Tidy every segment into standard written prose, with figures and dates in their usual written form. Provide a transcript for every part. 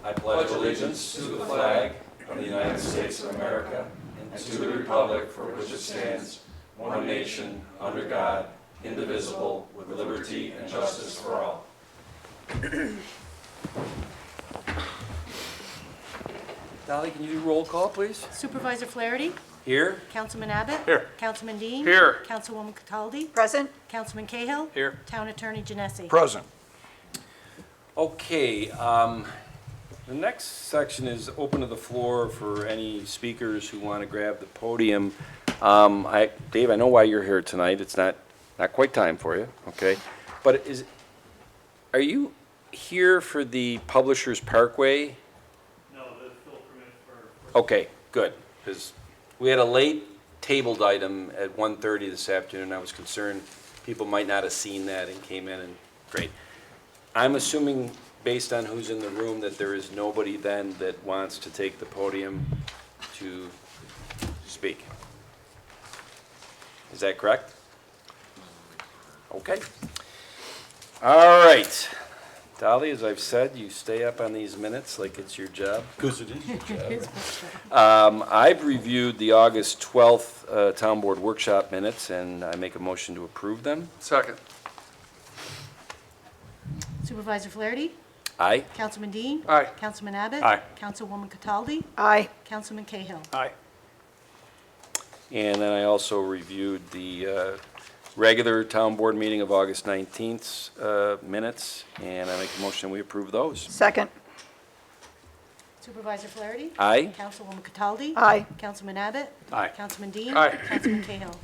I pledge allegiance to the flag of the United States of America and to the republic for which it stands, one nation, under God, indivisible, with liberty and justice for all. Dolly, can you do roll call, please? Supervisor Flaherty? Here. Councilman Abbott? Here. Councilman Dean? Here. Councilwoman Cataldi? Present. Councilman Cahill? Here. Town Attorney Genesi? Present. Okay, the next section is open to the floor for any speakers who want to grab the podium. Dave, I know why you're here tonight. It's not quite time for you, okay? But are you here for the Publishers Parkway? No, the fill permit for. Okay, good, because we had a late tabled item at 1:30 this afternoon. I was concerned people might not have seen that and came in, and great. I'm assuming, based on who's in the room, that there is nobody then that wants to take the podium to speak. Is that correct? Okay. All right. Dolly, as I've said, you stay up on these minutes like it's your job. Because it is your job. I've reviewed the August 12th Town Board Workshop minutes, and I make a motion to approve them. Second. Supervisor Flaherty? Aye. Councilman Dean? Aye. Councilman Abbott? Aye. Councilwoman Cataldi? Aye. Councilman Cahill? Aye. And then I also reviewed the regular Town Board meeting of August 19th's minutes, and I make a motion we approve those. Second. Supervisor Flaherty? Aye. Councilwoman Cataldi? Aye. Councilman Abbott? Aye. Councilman Dean? Aye. Councilman Cahill?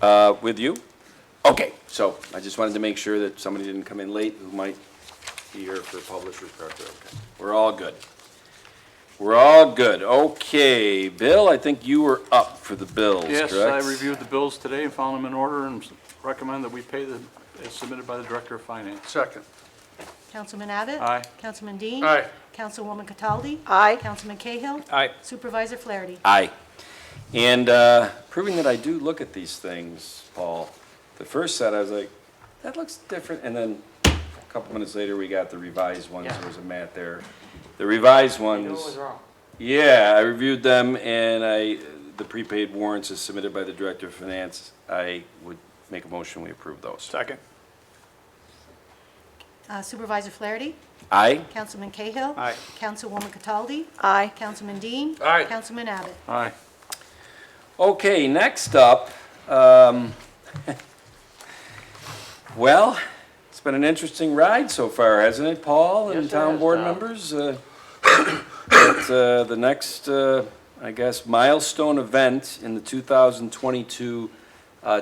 Aye. With you? Okay, so I just wanted to make sure that somebody didn't come in late who might be here for Publishers Parkway. Okay, we're all good. We're all good. Okay, Bill, I think you were up for the bills, Yes, correct? I reviewed the bills today and found them in order and recommend that we pay them as submitted by the Director of Finance. Second. Councilman Abbott? Aye. Councilman Dean? Aye. Councilwoman Cataldi? Aye. Councilman Cahill? Aye. Supervisor Flaherty? Aye. And proving that I do look at these things, Paul, the first set, I was like, that looks different. And then a couple minutes later, we got the revised ones. Yeah. There was a mat there. The revised You ones. knew what was wrong. Yeah, I reviewed them, and the prepaid warrants as submitted by the Director of Finance, I would make a motion we approve those. Second. Supervisor Flaherty? Aye? Councilman Cahill? Aye. Councilwoman Cataldi? Aye. Councilman Dean? Aye. Councilman Abbott? Aye. Okay, next up, well, it's been an interesting ride so far, hasn't it, Paul and Yes, it town has, board Tom. members? But, the next, I guess, milestone event in the 2022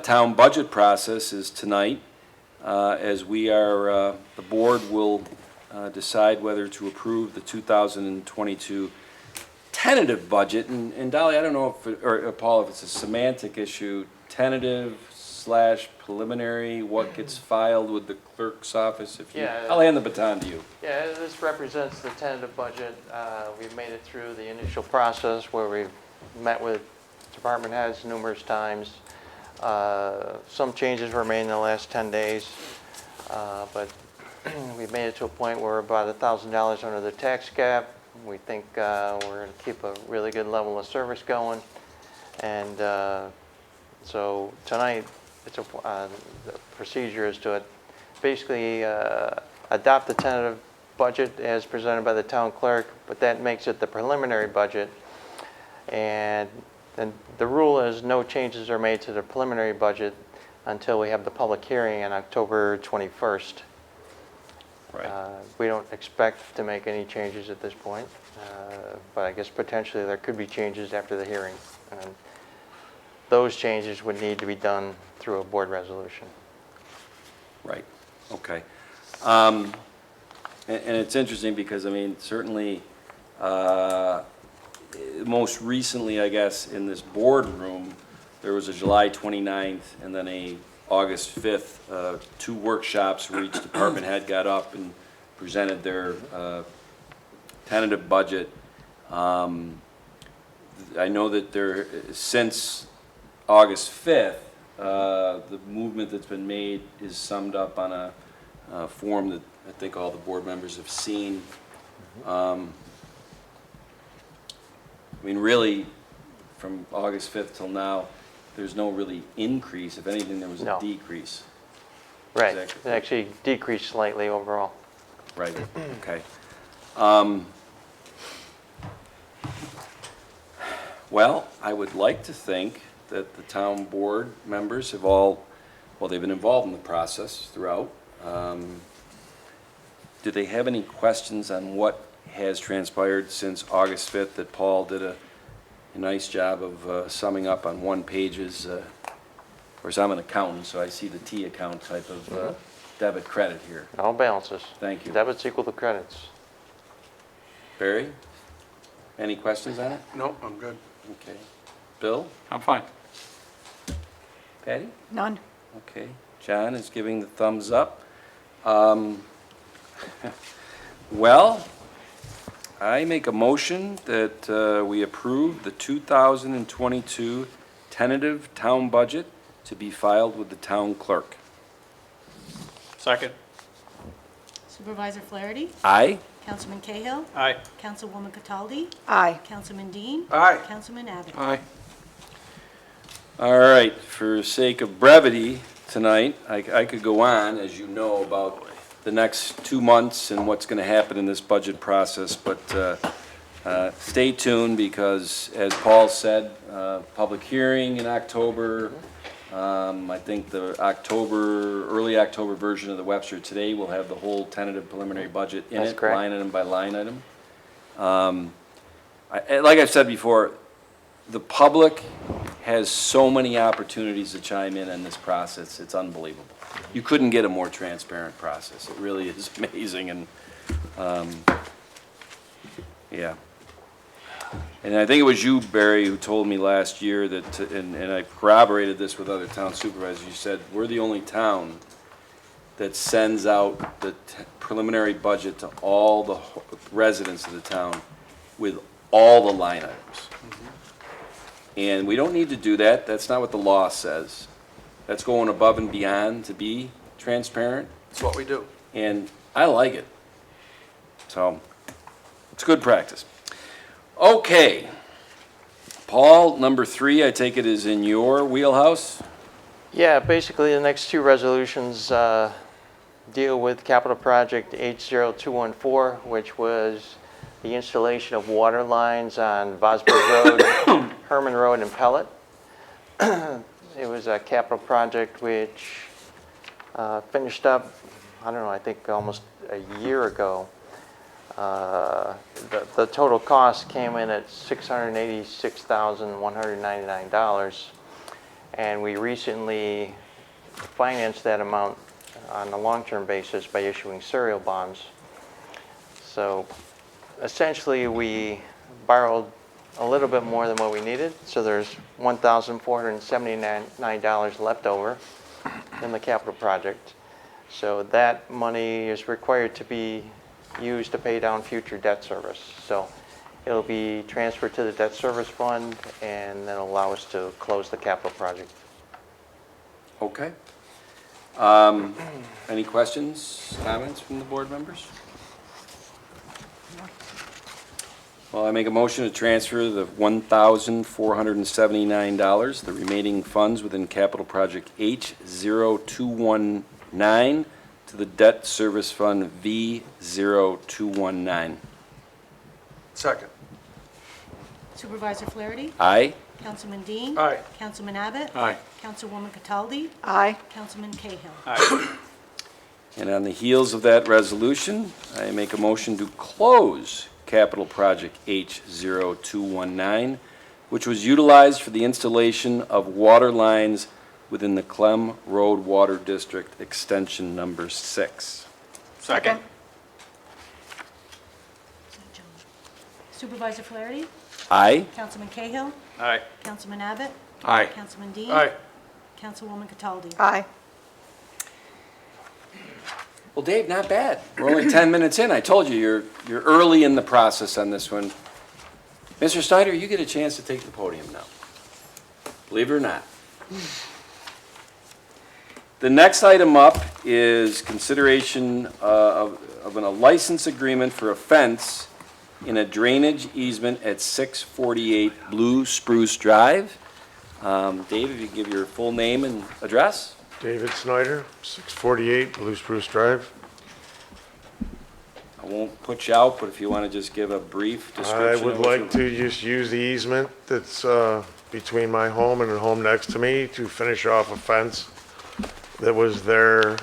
town budget process is tonight, as we are, the board will decide whether to approve the 2022 tentative budget. And Dolly, I don't know if, or Paul, if it's a semantic issue, tentative / preliminary, what gets filed with the clerk's office? If you, Yeah. I'll hand the baton to you. Yeah, this represents the tentative budget. We've made it through the initial process where we've met with department heads numerous times. Some changes were made in the last 10 days, but we've made it to a point where we're about $1,000 under the tax cap. We think we're going to keep a really good level of service going. And so tonight, the procedure is to basically adopt the tentative budget as presented by the town clerk, but that makes it the preliminary budget. And then the rule is no changes are made to the preliminary budget until we have the public hearing on October 21st. Right. We don't expect to make any changes at this point, but I guess potentially there could be changes after the hearing. And those changes would need to be done through a board resolution. Right, okay. And it's interesting because, I mean, certainly, most recently, I guess, in this boardroom, there was a July 29th and then a August 5th, 2 workshops where each department head got up and presented their tentative budget. I know that there, since August 5th, the movement that's been made is summed up on a form that I think all the board members have seen. I mean, really, from August 5th till now, there's no really increase. If anything, there was a No. decrease. Right, Exactly. it actually decreased slightly overall. Right, okay. Well, I would like to think that the town board members have all, well, they've been involved in the process throughout. Do they have any questions on what has transpired since August 5th that Paul did a nice job of summing up on one page's, of course, I'm an accountant, so I see the T account type of debit credit here. All balances. Thank you. Debits equal to credits. Barry, any questions on it? No, I'm good. Okay. Bill? I'm fine. Patty? None. Okay. John is giving the thumbs up. Well, I make a motion that we approve the 2022 tentative town budget to be filed with the town clerk. Second. Supervisor Flaherty? Aye? Councilman Cahill? Aye. Councilwoman Cataldi? Aye. Councilman Dean? Aye. Councilman Abbott? Aye. All right, for sake of brevity tonight, I could go on, as you know, about the next 2 months and what's going to happen in this budget process, but stay tuned because, as Paul said, public hearing in October. I think the early October version of the Webster Today will have the whole tentative preliminary budget in That's it, correct. line item by line item. Like I've said before, the public has so many opportunities to chime in on this process, it's unbelievable. You couldn't get a more transparent process, it really is amazing, and, yeah. And I think it was you, Barry, who told me last year that, and I corroborated this with other town supervisors, you said, we're the only town that sends out the preliminary budget to all the residents of the town with all the line items. And we don't need to do that, that's not what the law says. That's going above and beyond to be transparent, That's what we do. and I like it. So, it's good practice. Okay. Paul, number 3, I take it is in your wheelhouse? Yeah, basically, the next two resolutions deal with capital project H0214, which was the installation of water lines on Vosburg Road, Herman Road, and Pellet. It was a capital project which finished up, I don't know, I think almost a year ago. The total cost came in at $686,199, and we recently financed that amount on a long-term basis by issuing serial bonds. So essentially, we borrowed a little bit more than what we needed, so there's $1,479 left over in the capital project. So that money is required to be used to pay down future debt service. So it'll be transferred to the debt service fund, and that'll allow us to close the capital project. Okay. Any questions, comments from the board members? Well, I make a motion to transfer the $1,479, the remaining funds within capital project H0219 to the debt service fund V0219. Second. Supervisor Flaherty? Aye? Councilman Dean? Aye. Councilman Abbott? Aye. Councilwoman Cataldi? Aye. Councilman Cahill? Aye. And on the heels of that resolution, I make a motion to close capital project H0219, which was utilized for the installation of water lines within the Clem Road Water District Extension Number 6. Second. Supervisor Flaherty? Aye? Councilman Cahill? Aye. Councilman Abbott? Aye. Councilman Dean? Aye. Councilwoman Cataldi? Aye. Well, Dave, not bad. We're only 10 minutes in. I told you, you're early in the process on this one. Mr. Snyder, you get a chance to take the podium now. Believe it or not. The next item up is consideration of a license agreement for a fence in a drainage easement at 648 Blue Spruce Drive. Dave, if you give your full name and address? David Snyder, 648 Blue Spruce Drive. I won't put you out, but if you want to just give a brief I description. would of what like you- to just use the easement that's between my home and the home next to me to finish off a fence that was there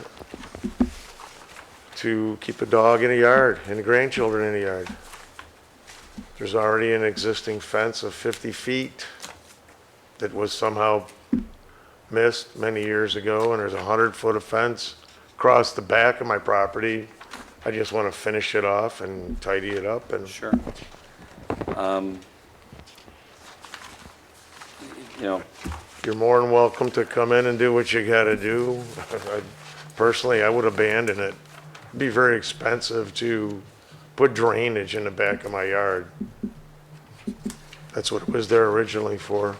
to keep a dog in a yard and the grandchildren in a yard. There's already an existing fence of 50 feet that was somehow missed many years ago, and there's a 100-foot of fence across the back of my property. I just want to finish it off and tidy it up and Sure. You know, you're more than welcome to come in and do what you gotta do. Personally, I would abandon it. It'd be very expensive to put drainage in the back of my yard. That's what it was there originally for.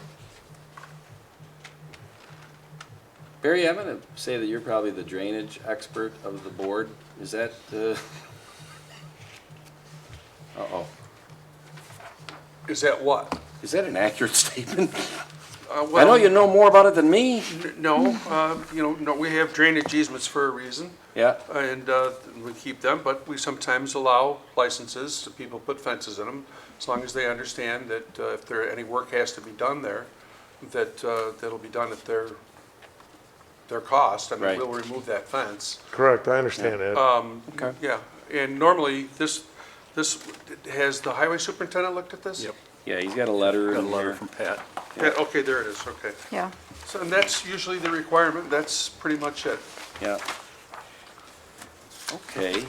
Barry, I'm going to say that you're probably the drainage expert of the board. Is that, uh-oh. Is that what? Is that an accurate statement? I know Well, you know more about it than me. no, no, we have drainage easements for a reason, Yeah, and we keep them, but we sometimes allow licenses to people put fences in them, as long as they understand that if there, any work has to be done there, that, that'll be done at their cost. I mean, Right. we'll remove that fence. Correct, I understand that. okay. Yeah, and normally, this, has the highway superintendent looked at this? Yep. Yeah, he's got a letter Got a in letter there. from Pat. Yeah, okay, there it is, okay. Yeah. So, and that's usually the requirement, that's pretty much it. Yeah. Okay,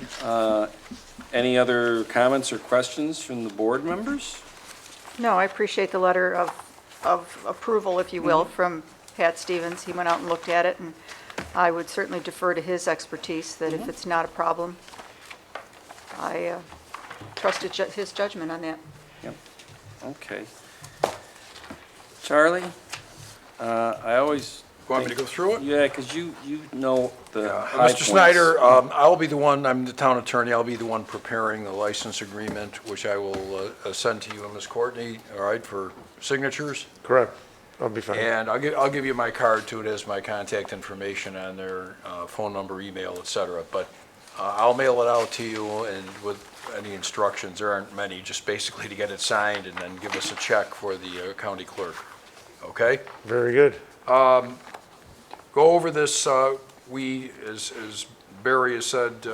any other comments or questions from the board members? No, I appreciate the letter of approval, if you will, from Pat Stevens. He went out and looked at it, and I would certainly defer to his expertise, that if it's not a problem, I trusted his judgment on that. Yep, okay. Charlie, I always. Want me to go through it? Yeah, because you know the high points. Mr. Snyder, I'll be the one, I'm the town attorney, I'll be the one preparing the license agreement, which I will send to you and Ms. Courtney, all right, for signatures. Correct, I'll be fine. And I'll give you my card too, it has my contact information on there, phone number, email, et cetera. But I'll mail it out to you and with any instructions, there aren't many, just basically to get it signed and then give us a check for the county clerk, okay? Very good. Go over this, we, as Barry has said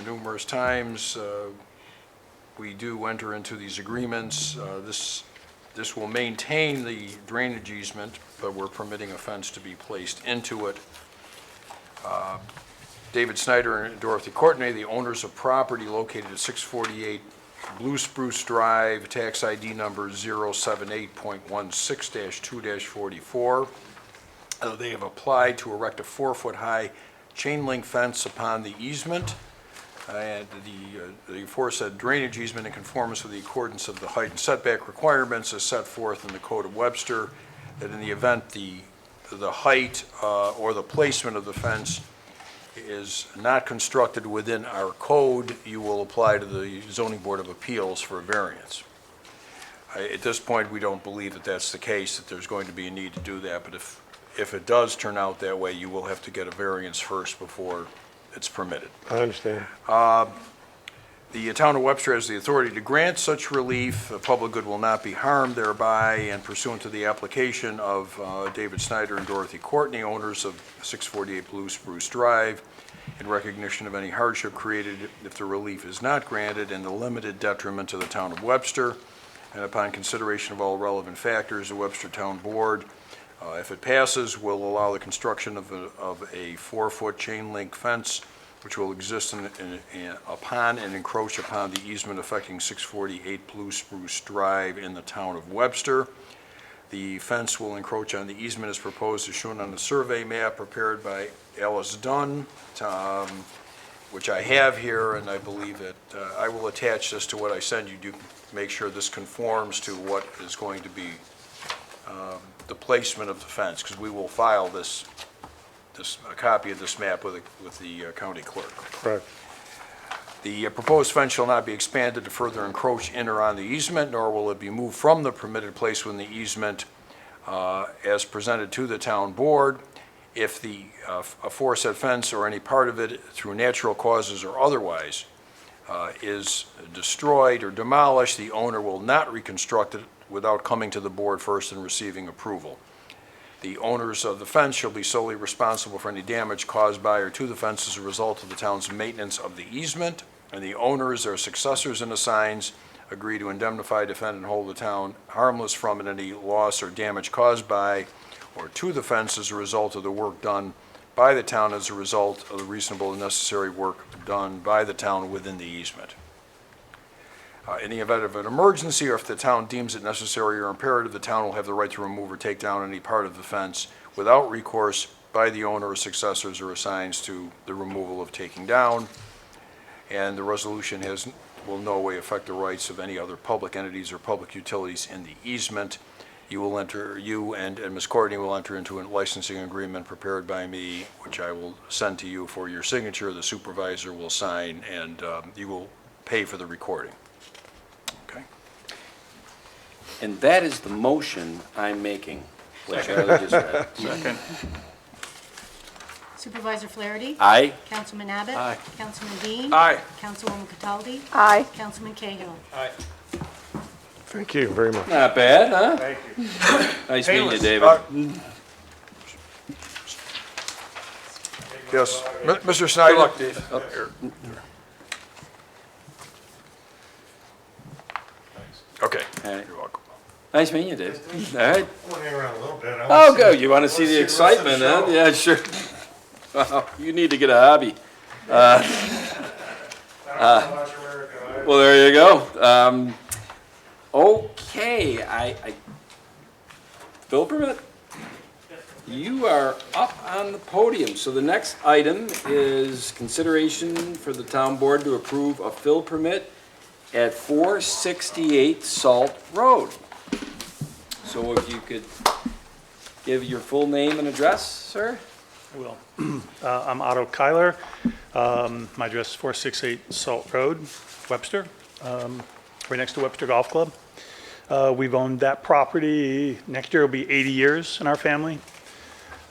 numerous times, we do enter into these agreements. This will maintain the drainage easement, but we're permitting a fence to be placed into it. David Snyder and Dorothy Courtney, the owners of property located at 648 Blue Spruce Drive, tax ID number 078.16-2-44. They have applied to erect a 4-foot-high chain link fence upon the easement, and the aforesaid drainage easement in conformance with the accordance of the height and setback requirements as set forth in the Code of Webster, that in the event the height or the placement of the fence is not constructed within our code, you will apply to the Zoning Board of Appeals for a variance. At this point, we don't believe that that's the case, that there's going to be a need to do that, but if it does turn out that way, you will have to get a variance first before it's permitted. I understand. The town of Webster has the authority to grant such relief. The public good will not be harmed thereby, and pursuant to the application of David Snyder and Dorothy Courtney, owners of 648 Blue Spruce Drive, in recognition of any hardship created if the relief is not granted and the limited detriment to the town of Webster, and upon consideration of all relevant factors, the Webster Town Board, if it passes, will allow the construction of a 4-foot chain link fence which will exist upon and encroach upon the easement affecting 648 Blue Spruce Drive in the town of Webster. The fence will encroach on the easement as proposed as shown on the survey map prepared by Alice Dunn, which I have here, and I believe that I will attach this to what I send you to make sure this conforms to what is going to be the placement of the fence, because we will file this a copy of this map with the county clerk. Correct. The proposed fence shall not be expanded to further encroach in or on the easement, nor will it be moved from the permitted place within the easement as presented to the town board. If the aforesaid fence or any part of it through natural causes or otherwise is destroyed or demolished, the owner will not reconstruct it without coming to the board first and receiving approval. The owners of the fence shall be solely responsible for any damage caused by or to the fence as a result of the town's maintenance of the easement, and the owners or successors in the signs agree to indemnify, defend, and hold the town harmless from any loss or damage caused by or to the fence as a result of the work done by the town as a result of the reasonable and necessary work done by the town within the easement. In the event of an emergency, or if the town deems it necessary or imperative, the town will have the right to remove or take down any part of the fence without recourse by the owner or successors or assigns to the removal of taking down. And the resolution will no way affect the rights of any other public entities or public utilities in the easement. You and Ms. Courtney will enter into a licensing agreement prepared by me, which I will send to you for your signature. The supervisor will sign, and you will pay for the recording. Okay? And that is the motion I'm making, which Charlie just read. Second. Supervisor Flaherty? Aye? Councilman Abbott? Aye. Councilman Dean? Aye. Councilwoman Cataldi? Aye. Councilman Cahill? Aye. Thank you very much. Not bad, huh? Thank you. Nice meeting you, David. Yes, Mr. Good Snyder? luck, Dave. Okay. All right. You're welcome. Nice meeting you, David. All right. I'm gonna hang around a little bit. Oh, good. You want to see the excitement, huh? Yeah, sure. Wow, you need to get a hobby. Well, there you go. Okay, Bill Permit, you are up on the podium. So the next item is consideration for the town board to approve a fill permit at 468 Salt Road. So if you could give your full name and address, sir? I will. I'm Otto Kyler. My address is 468 Salt Road, Webster, right next to Webster Golf Club. We've owned that property, next year will be 80 years in our family.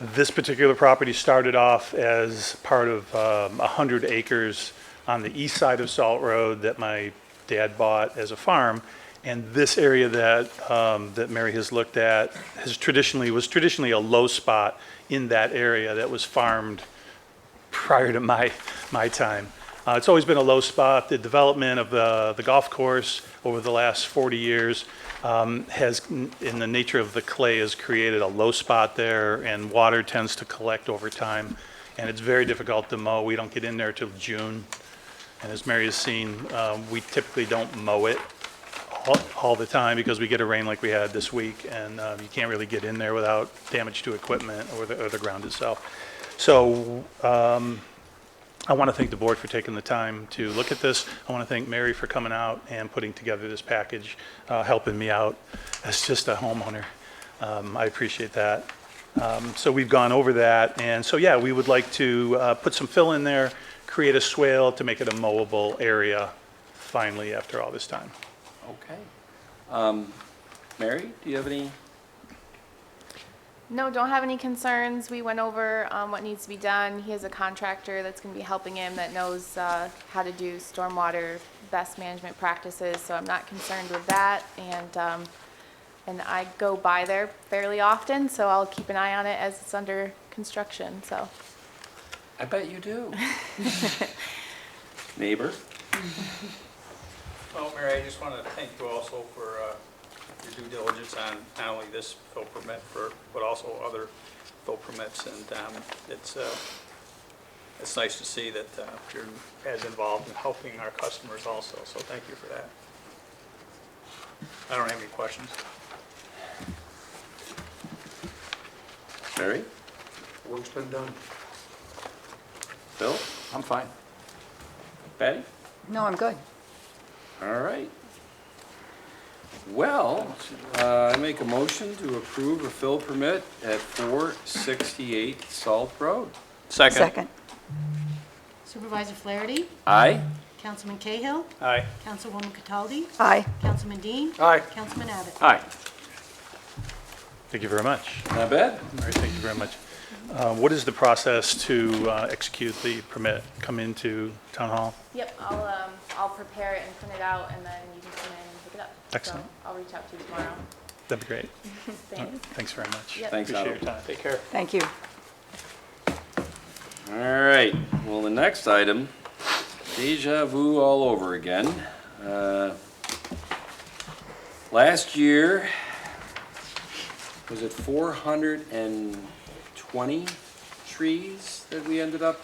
This particular property started off as part of 100 acres on the east side of Salt Road that my dad bought as a farm. And this area that Mary has looked at was traditionally a low spot in that area that was farmed prior to my time. It's always been a low spot. The development of the golf course over the last 40 years has, in the nature of the clay, has created a low spot there, and water tends to collect over time, and it's very difficult to mow. We don't get in there till June, and as Mary has seen, we typically don't mow it all the time because we get a rain like we had this week, and you can't really get in there without damage to equipment or the ground itself. So I want to thank the board for taking the time to look at this. I want to thank Mary for coming out and putting together this package, helping me out as just a homeowner. I appreciate that. So we've gone over that, and so yeah, we would like to put some fill in there, create a swale to make it a mowable area finally after all this time. Okay. Mary, do you have any? No, don't have any concerns. We went over what needs to be done. He has a contractor that's going to be helping him that knows how to do stormwater best management practices, so I'm not concerned with that. And I go by there fairly often, so I'll keep an eye on it as it's under construction, so. I bet you do. Neighbor? Well, Mary, I just want to thank you also for your due diligence on not only this fill permit, but also other fill permits. And it's nice to see that you're as involved in helping our customers also. So thank you for that. I don't have any questions. Mary? Work's been done. Bill? I'm fine. Patty? No, I'm good. All right. Well, I make a motion to approve a fill permit at 468 Salt Road. Second. Supervisor Flaherty? Aye? Councilman Cahill? Aye. Councilwoman Cataldi? Aye. Councilman Dean? Aye. Councilman Abbott? Aye. Thank you very much. Not bad? All right, thank you very much. What is the process to execute the permit? Come into Town Hall? Yep, I'll prepare it and print it out, and then you can come in and pick it up. So Excellent. I'll reach out to you tomorrow. That'd be great. Thanks. Thanks very much. Yep. Thanks, Appreciate Otto. your time. Take care. Thank you. All right, well, the next item, deja vu all over again. Last year, was it 420 trees that we ended up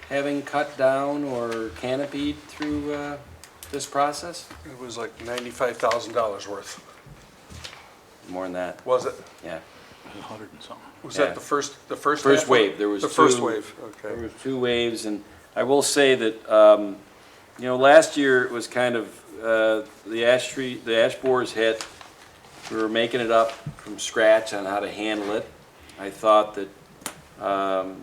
having cut down or canopied through this process? It was like $95,000 worth, More than that, was it? yeah. 100 and something. Was Yeah. that the first First half? wave, there was The first two- wave, There okay. was 2 waves, and I will say that, last year it was kind of, the ash borers hit. We were making it up from scratch on how to handle it. I thought that, the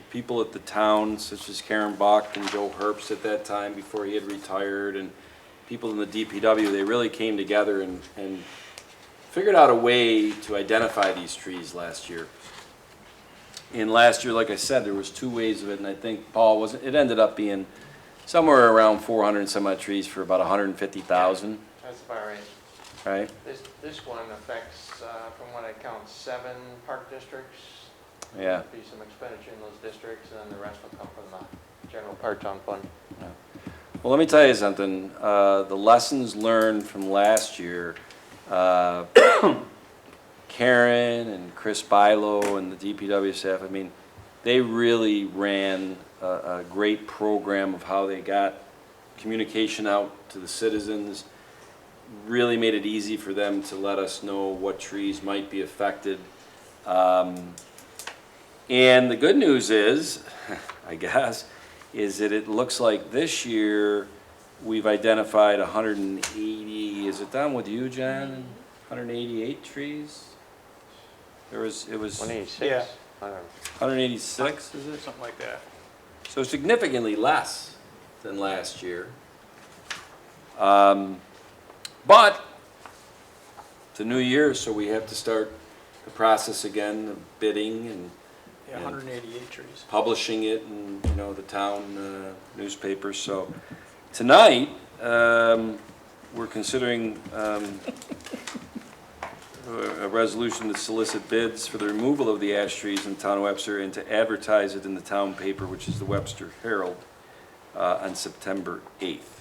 people at the town, such as Karen Bach and Joe Herbst at that time, before he had retired, and people in the DPW, they really came together and figured out a way to identify these trees last year. And last year, like I said, there was 2 waves of it, and I think, Paul, it ended up being somewhere around 400 and some odd trees for about 150,000, That's about right. right? This one affects, from what I count, 7 park districts. Yeah. There'll be some expenditure in those districts, and then the rest will come from the general park town fund. Well, let me tell you something, the lessons learned from last year, Karen and Chris Bilo and the DPW staff, I mean, they really ran a great program of how they got communication out to the citizens, really made it easy for them to let us know what trees might be affected. And the good news is, I guess, is that it looks like this year we've identified 180, is it done with you, John? 188 trees? It was 186? Yeah. I don't know. 186, is it? Something like that. So significantly less than last year. But it's a new year, so we have to start the process again of bidding and Yeah, 188 trees. publishing it in, the town newspapers. So tonight, we're considering a resolution to solicit bids for the removal of the ash trees in the town of Webster and to advertise it in the town paper, which is the Webster Herald, on September 8th.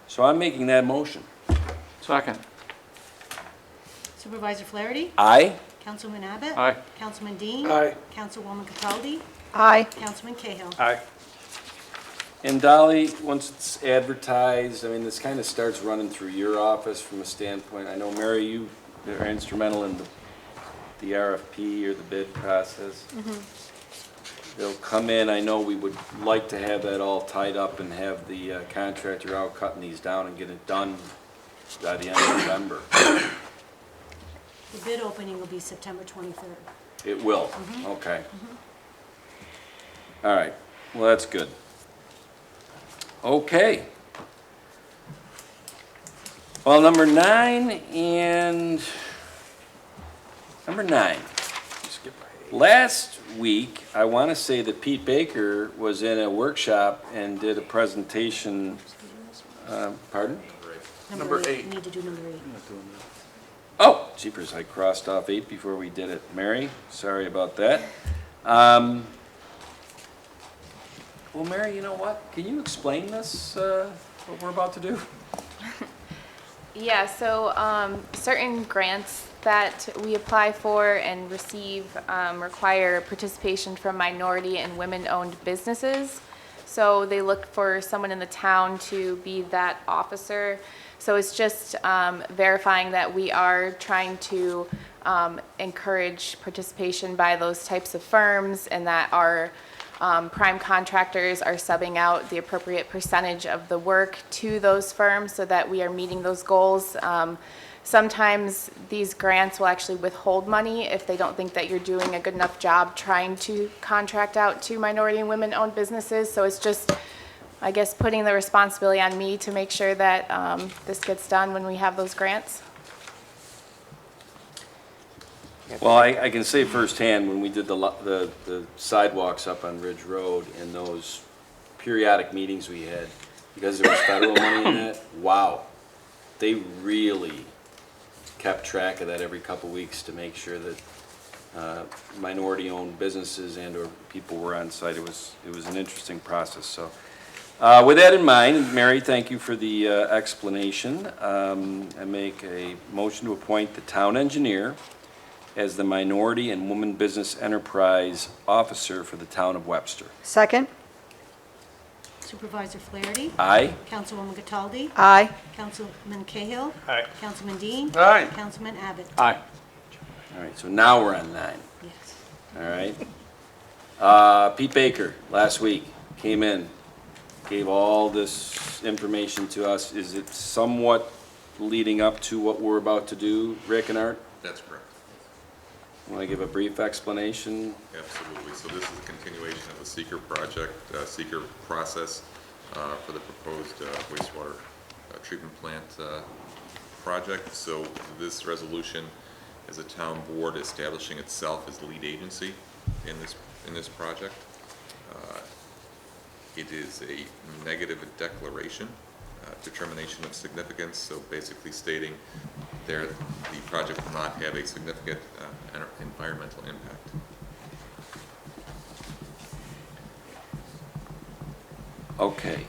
So I'm making that motion. Second. Supervisor Flaherty? Aye? Councilman Abbott? Aye. Councilman Dean? Aye. Councilwoman Cataldi? Aye. Councilman Cahill? Aye. And Dolly, once it's advertised, I mean, this kind of starts running through your office from a standpoint. I know, Mary, you are instrumental in the RFP or the bid process. They'll come in, I know we would like to have that all tied up and have the contractor out cutting these down and get it done by the end of November. The bid opening will be September 23rd. It will, okay. All right, well, that's good. Okay. Well, number 9. Last week, I want to say that Pete Baker was in a workshop and did a presentation, pardon? Number 8. We need to do number 8. Oh, jeepers, I crossed off 8 before we did it. Mary, sorry about that. Well, Mary, you know what? Can you explain this, what we're about to do? Yeah, so certain grants that we apply for and receive require participation from minority and women-owned businesses. So they look for someone in the town to be that officer. So it's just verifying that we are trying to encourage participation by those types of firms and that our prime contractors are subbing out the appropriate percentage of the work to those firms so that we are meeting those goals. Sometimes these grants will actually withhold money if they don't think that you're doing a good enough job trying to contract out to minority and women-owned businesses. So it's just, I guess, putting the responsibility on me to make sure that this gets done when we have those grants. Well, I can say firsthand, when we did the sidewalks up on Ridge Road and those periodic meetings we had, because there was federal money in that, wow, they really kept track of that every couple weeks to make sure that minority-owned businesses and/or people were on site. It was an interesting process, so. With that in mind, Mary, thank you for the explanation. I make a motion to appoint the town engineer as the Minority and Woman Business Enterprise Officer for the town of Webster. Second? Supervisor Flaherty? Aye? Councilwoman Cataldi? Aye. Councilman Cahill? Aye. Councilman Dean? Aye. Councilman Abbott? Aye. All right, so now we're on 9. Yes. All right. Pete Baker, last week, came in, gave all this information to us. Is it somewhat leading up to what we're about to do, Rick and Art? That's correct. Want to give a brief explanation? Absolutely. So this is a continuation of the seeker project, seeker process for the proposed wastewater treatment plant project. So this resolution is a town board establishing itself as lead agency in this project. It is a negative declaration, determination of significance, so basically stating there the project will not have a significant environmental impact. Okay.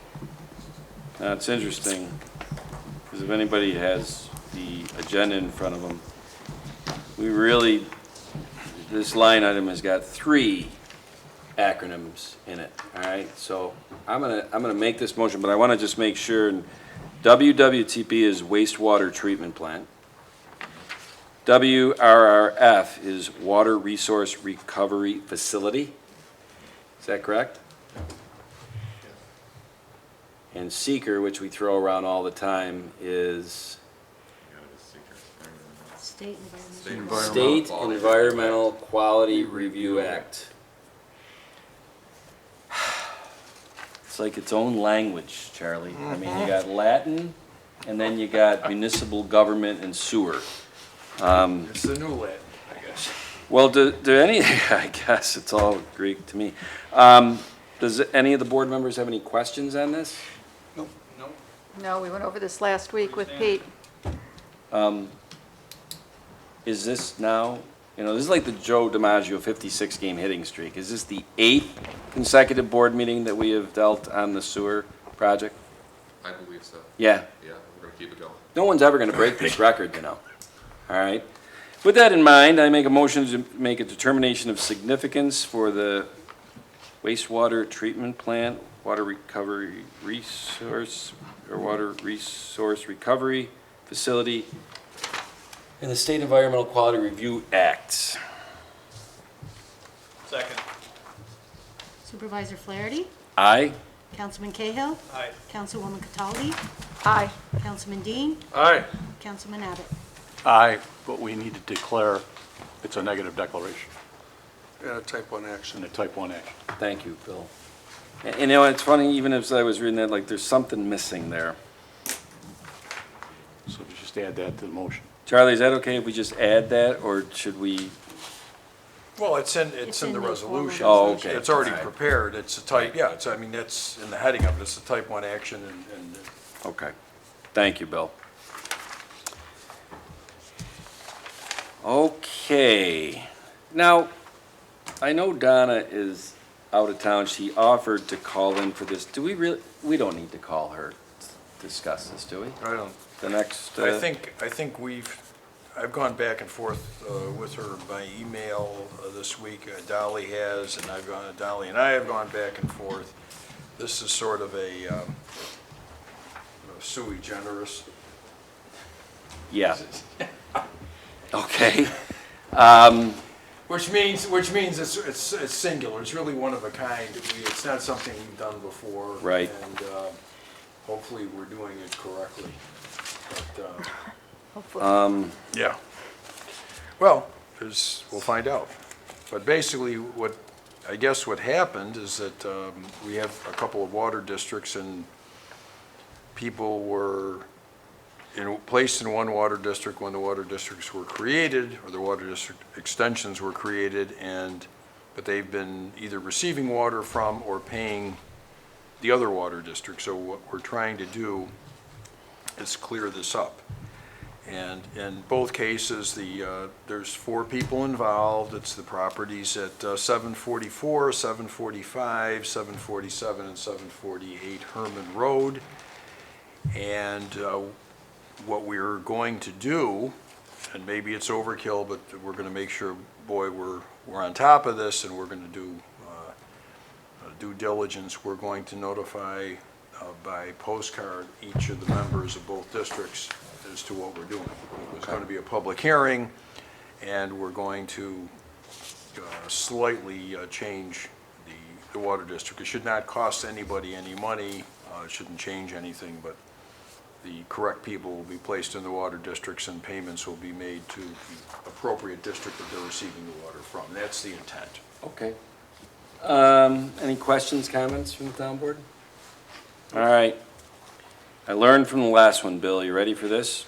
Now, it's interesting, because if anybody has the agenda in front of them, we really, this line item has got 3 acronyms in it, all right? So I'm gonna make this motion, but I want to just make sure, WWTP is wastewater treatment plant. WRRF is water resource recovery facility. Is that correct? And seeker, which we throw around all the time, is State State environmental. State Quality Environmental Quality Review Act. It's like its own language, Charlie. I mean, you got Latin, and then you got municipal government and sewer. It's the new Latin, I guess. Well, do any, I guess it's all Greek to me. Does any of the board members have any questions on this? No, we went over this last week with Pete. Is this now, this is like the Joe DiMaggio 56-game hitting streak. Is this the 8th consecutive board meeting that we have dealt on the sewer project? I believe so. Yeah. Yeah, we're gonna keep it going. No one's ever going to break this record, All right. With that in mind, I make a motion to make a determination of significance for the wastewater treatment plant, water recovery resource, or water resource recovery facility in the State Environmental Quality Review Act. Second. Supervisor Flaherty? Aye? Councilman Cahill? Aye. Councilwoman Cataldi? Aye. Councilman Dean? Aye. Councilman Abbott? Aye, but we need to declare it's a negative declaration Yeah, type 1 action. and a type 1 action. Thank you, Bill. And it's funny, even as I was reading that, like, there's something missing there. So we just add that to the motion. Charlie, is that okay if we just add that, or should we? Well, it's in It's the in the form of resolution. Oh, okay. It's already All right. prepared. It's a type, yeah, I mean, that's in the heading of it. It's a type 1 action and Okay. Thank you, Bill. Okay. Now, I know Donna is out of town. She offered to call in for this. Do we really, we don't need to call her to discuss this, do we? I don't, The next, I think I've gone back and forth with her by email this week. Dolly has, and Dolly and I have gone back and forth. This is sort of a sui generis. yeah. Okay. Which means it's singular, it's really one of a kind. It's not something we've done before. Right. And hopefully we're doing it correctly. But, Hopefully. yeah. Well, we'll find out. But basically, I guess what happened is that we have a couple of water districts, and people were placed in one water district when the water districts were created, or the water district extensions were created, but they've been either receiving water from or paying the other water district. So what we're trying to do is clear this up. And in both cases, there's 4 people involved. It's the properties at 744, 745, 747, and 748 Herman Road. And what we're going to do, and maybe it's overkill, but we're going to make sure, boy, we're on top of this, and we're going to do due diligence. We're going to notify by postcard each of the members of both districts as to what we're doing. There's going to be a public hearing, and we're going to slightly change the water district. It should not cost anybody any money. It shouldn't change anything, but the correct people will be placed in the water districts, and payments will be made to the appropriate district that they're receiving the water from. That's the intent. Okay. Any questions, comments from the town board? All right. I learned from the last one, Bill. You ready for this?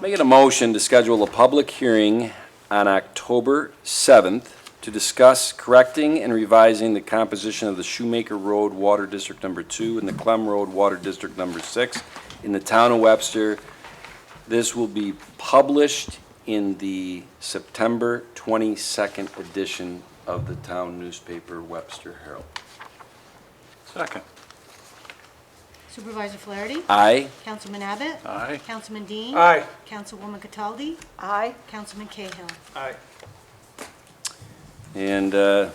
Making a motion to schedule a public hearing on October 7th to discuss correcting and revising the composition of the Shoemaker Road Water District Number 2 and the Clem Road Water District Number 6 in the town of Webster. This will be published in the September 22nd edition of the town newspaper, Webster Herald. Second. Supervisor Flaherty? Aye. Councilman Abbott? Aye. Councilman Dean? Aye. Councilwoman Cataldi? Aye. Councilman Cahill? Aye. And a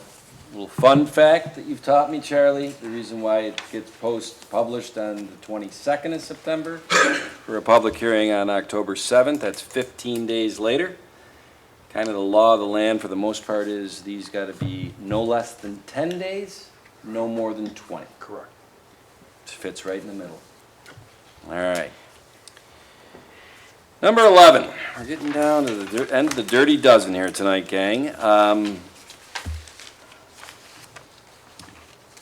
little fun fact that you've taught me, Charlie, the reason why it gets published on the 22nd of September for a public hearing on October 7th, that's 15 days later. Kind of the law of the land for the most part is these got to be no less than 10 days, no more than 20. Correct. It fits right in the middle. All right. Number 11, we're getting down to the end of the dirty dozen here tonight, gang.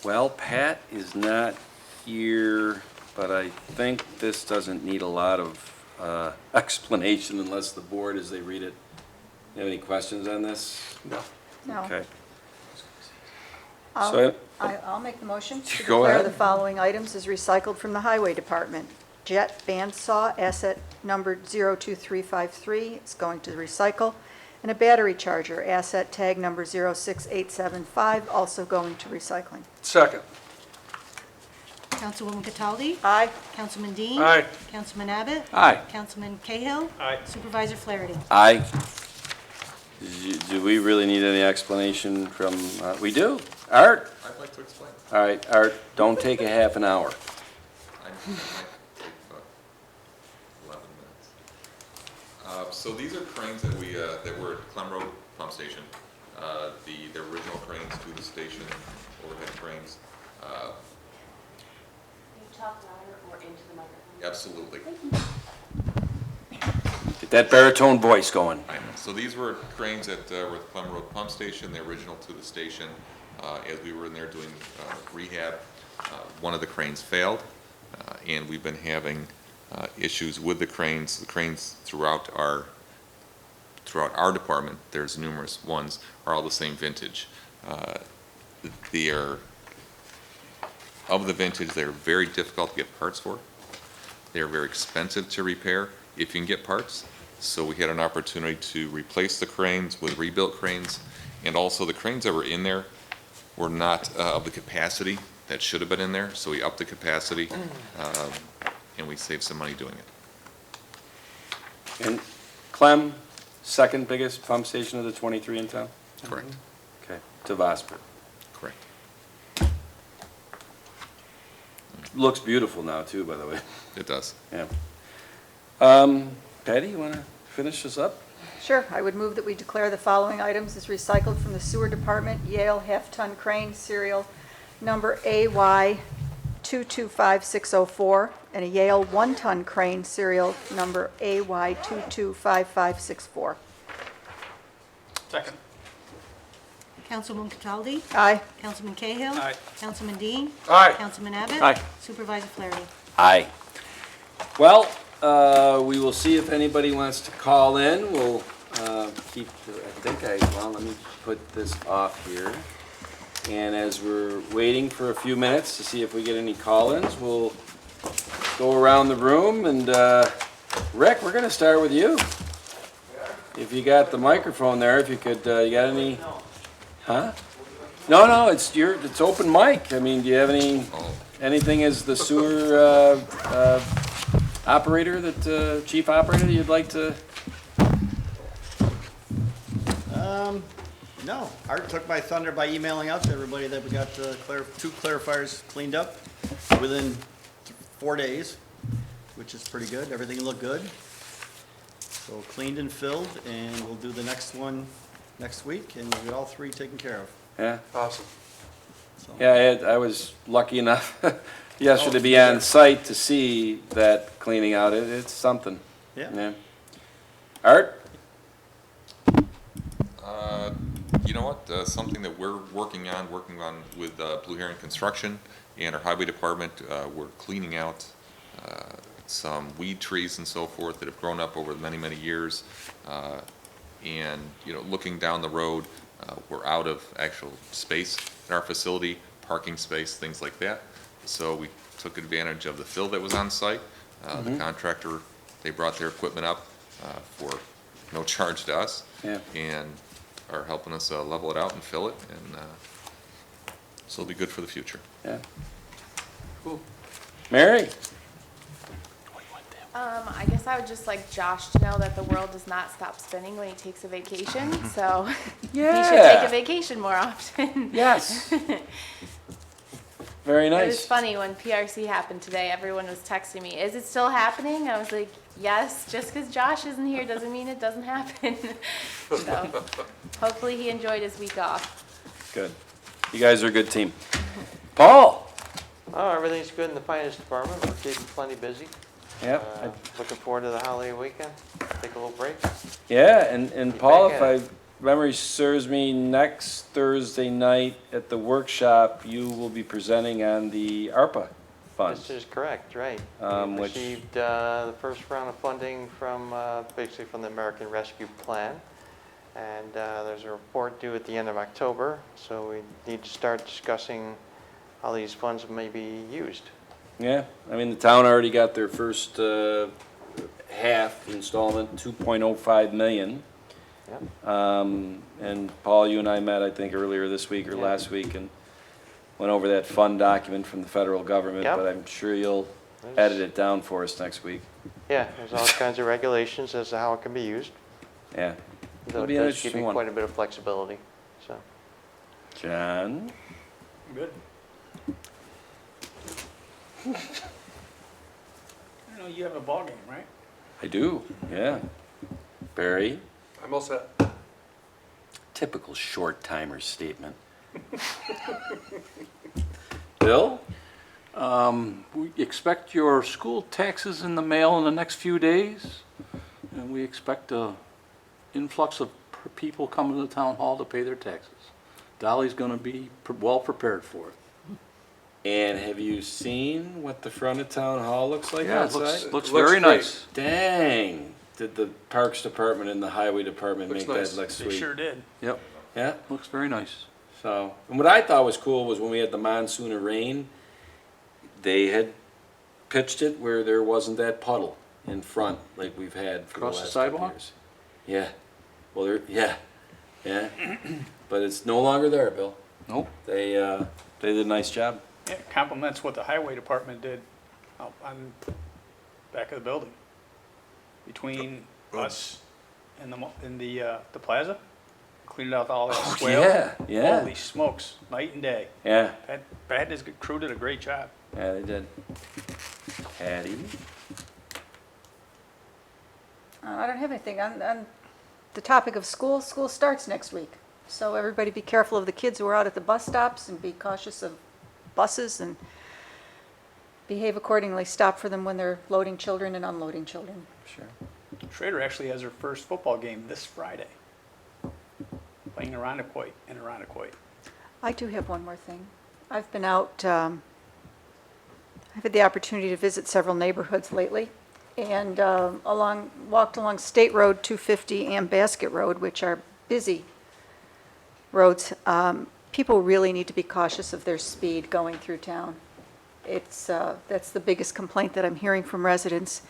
Well, Pat is not here, but I think this doesn't need a lot of explanation unless the board, as they read it. You have any questions on this? No. No. Okay. I'll make the motion to Go declare ahead. the following items as recycled from the Highway Department. Jet bandsaw, asset number 02353, it's going to recycle. And a battery charger, asset tag number 06875, also going to recycling. Second. Councilwoman Cataldi? Aye. Councilman Dean? Aye. Councilman Abbott? Aye. Councilman Cahill? Aye. Supervisor Flaherty? Aye. Do we really need any explanation from, we do? Art? I'd like to explain. All right, Art, don't take a half an hour. I might take about 11 minutes. So these are cranes that were at Clem Road Pump Station. The original cranes to the station, overhead cranes. You talk louder or into the microphone? Absolutely. Get that baritone voice going. I know. So these were cranes that were at Clem Road Pump Station, the original to the station. As we were in there doing rehab, one of the cranes failed, and we've been having issues with the cranes. The cranes throughout our department, there's numerous ones, are all the same vintage. They are, of the vintage, they're very difficult to get parts for. They're very expensive to repair if you can get parts. So we had an opportunity to replace the cranes with rebuilt cranes, and also the cranes that were in there were not of the capacity that should have been in there, so we upped the capacity, and we saved some money doing it. And Clem, second biggest pump station of the 23 in town? Correct. Okay, to Vosper. Correct. Looks beautiful now, too, by the way. It does. Yeah. Patty, you want to finish this up? Sure, I would move that we declare the following items as recycled from the sewer department: Yale half-ton crane, serial number AY 225604, and a Yale one-ton crane, serial number AY 225564. Second. Councilwoman Cataldi? Aye. Councilman Cahill? Aye. Councilman Dean? Aye. Councilman Abbott? Aye. Supervisor Flaherty? Aye. Well, we will see if anybody wants to call in. We'll let me put this off here. And as we're waiting for a few minutes to see if we get any call-ins, we'll go around the room. And Rick, we're going to start with you. If you got the microphone there, if you could, you got any? Huh? No, it's open mic. I mean, do you have anything as the sewer operator, chief operator, you'd like to? No, Art took my thunder by emailing out to everybody that we got the two clarifiers cleaned up within 4 days, which is pretty good. Everything looked good. So cleaned and filled, and we'll do the next one next week, and we'll get all three taken care of. Yeah. Awesome. So, Yeah, I was lucky enough yesterday to be on site to see that cleaning out. It's something. yeah. Art? You know what, something that we're working on with Blue Heron Construction and our highway department, we're cleaning out some weed trees and so forth that have grown up over many, many years. And, looking down the road, we're out of actual space in our facility, parking space, things like that. So we took advantage of the fill that was on site. The contractor, they brought their equipment up for no charge to us. Yeah. And are helping us level it out and fill it, and so it'll be good for the future. Yeah. Cool. Mary? I guess I would just like Josh to know that the world does not stop spinning when he takes a vacation, so he should take a vacation more often. Yes. Very It was nice. funny when PRC happened today, everyone was texting me, is it still happening? I was like, yes, just because Josh isn't here doesn't mean it doesn't happen. So hopefully he enjoyed his week off. Good. You guys are a good team. Paul? Oh, everything's good in the finance department. We're keeping plenty busy. Yep. Looking forward to the holiday weekend. Take a little break. Yeah, and Paul, if back at memory serves me, next Thursday night at the workshop, you will be presenting on the ARPA funds. This is correct, right. We Which- received the first round of funding from, basically from the American Rescue Plan. And there's a report due at the end of October, so we need to start discussing how these funds may be used. Yeah, I mean, the town already got their first half installment, 2.05 million. Yep. And Paul, you and I met, I think, earlier this week or Yeah. last week, and went over that fund document from the federal government, Yep. but I'm sure you'll There's- edit it down for us next week. Yeah, there's all kinds of regulations as to how it can be used. Yeah. Though It'll it be an does give interesting you one. quite a bit of flexibility, so. John? Good. I know you have a ball game, right? I do, yeah. Barry? I'm all set. Typical short-timer statement. Bill? We expect your school taxes in the mail in the next few days, and we expect a influx of people coming to the town hall to pay their taxes. Dolly's gonna be well prepared for it. And have you seen what the front of town hall looks like Yeah, it outside? looks Looks very great. nice. Dang, did the Parks Department and the Highway Department Looks make nice. that look They sweet? sure did. Yep, Yeah, looks very nice. so, and what I thought was cool was when we had the monsoon of rain, they had pitched it where there wasn't that puddle in front like we've had for the Across the last couple sidewalk? years. Yeah, well, yeah, but it's no longer there, Bill. Nope. They did a nice job. Yeah, compliments what the highway department did out on back of the building. Between us and the plaza, cleaned out all that swale. yeah. Holy smokes, night and day. Yeah, His crew did a great job. yeah, they did. Patty? I don't have anything. On the topic of school, school starts next week. So everybody be careful of the kids who are out at the bus stops and be cautious of buses and behave accordingly. Stop for them when they're loading children and unloading children. Sure. Schrader actually has her first football game this Friday, playing Irondequoit in Irondequoit. I do have one more thing. I've been out, I've had the opportunity to visit several neighborhoods lately, and walked along State Road 250 and Basket Road, which are busy roads. People really need to be cautious of their speed going through town. That's the biggest complaint that I'm hearing from residents,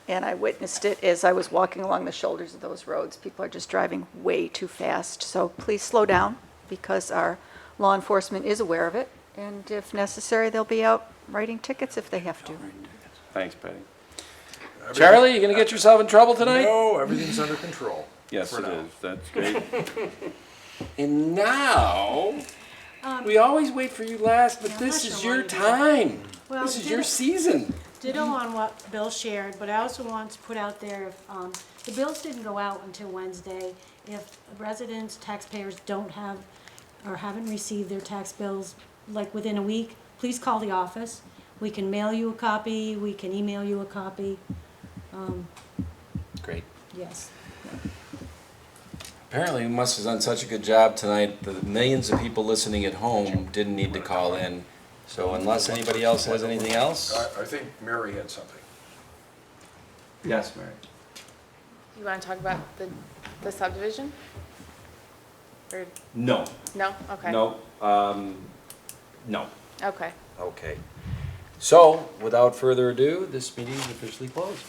and I witnessed it as I was walking along the shoulders of those roads. People are just driving way too fast, so please slow down, because our law enforcement is aware of it, and if necessary, they'll be out writing tickets if they have to. Thanks, Patty. Charlie, you gonna get yourself in trouble tonight? No, everything's under control. Yes, for it now. is. That's great. And now, we always wait for you last, but Yeah, this I'm not is sure your why you do time. Well, This is did your it- season. Ditto on what Bill shared, but I also want to put out there, if, the bills didn't go out until Wednesday. If residents, taxpayers don't have, or haven't received their tax bills, like within a week, please call the office. We can mail you a copy, we can email you a copy, Great. yes. Apparently, we must have done such a good job tonight, the millions of people listening at home didn't need to call in. So unless anybody else has anything else? I think Mary had something. Yes, Mary. You want to talk about the subdivision? Or, No, no? Okay. no, no. Okay. Okay. So, without further ado, this meeting is officially closed.